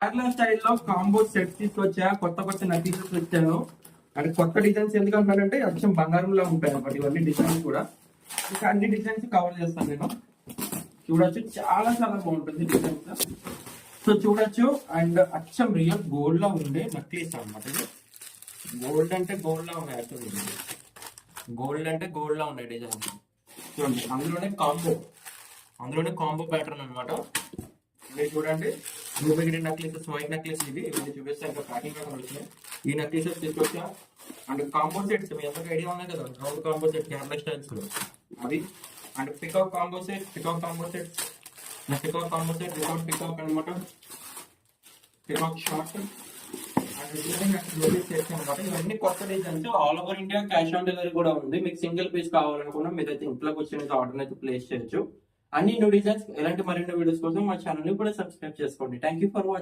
కేరళ స్టైల్లో combo set తీసుకొచ్చా, కొత్త కొత్త నటీసెస్ వచ్చాను. అంటే కొత్త డిజైన్స్ ఎందుకంటానంటే అచ్చం బంగారంలో ఉంటాయి అన్నమాట ఇవన్నీ డిజైన్స్ కూడా. ఇంకా అన్ని డిజైన్స్ కవర్ చేస్తాను నేను. చూడొచ్చు, చాలా చాలా బాగుంటుంది డిజైన్స్. సో చూడొచ్చు, అండ్ అచ్చం రియల్ గోల్డ్ లో ఉండే నక్లీస్ అనమాట. ఇది గోల్డ్ అంటే గోల్డ్ లా ఉన్నాయి, అచ్చం గోల్డ్ అంటే గోల్డ్ లా ఉన్నాయి డిజైన్స్. చూడండి, అందులోనే కాంబో ప్యాటర్న్ అనమాట. ఇది చూడండి, ruby green necklaces, white necklace ఇవి చూపిస్తే ఇంకా ప్యాకింగ్ కూడా వచ్చినాయి. ఈ నక్లీసెస్ తీసుకొచ్చా. అండ్ కాంబో సెట్స్ మీ అందరికి ఐడియా ఉన్నాయి కదా, round combo set Kerala styles అవి. And peacock combo set without peacock అనమాట. పికాక్ షార్ట్ అండ్ సెట్స్ అనమాట. ఇవన్నీ కొత్త designs, all over India cash on delivery కూడా ఉంది. మీకు సింగిల్ పీస్ కావాలనుకున్నా మీరైతే ఇంట్లోకి వచ్చిన ఆర్డర్ అయితే ప్లేస్ చేయొచ్చు. అన్ని న్యూ డిజైన్స్, ఎలాంటి మరిన్ని వీడియోస్ కోసం మా ఛానల్ ని కూడా సబ్స్క్రైబ్ చేసుకోండి. Thank you for watching.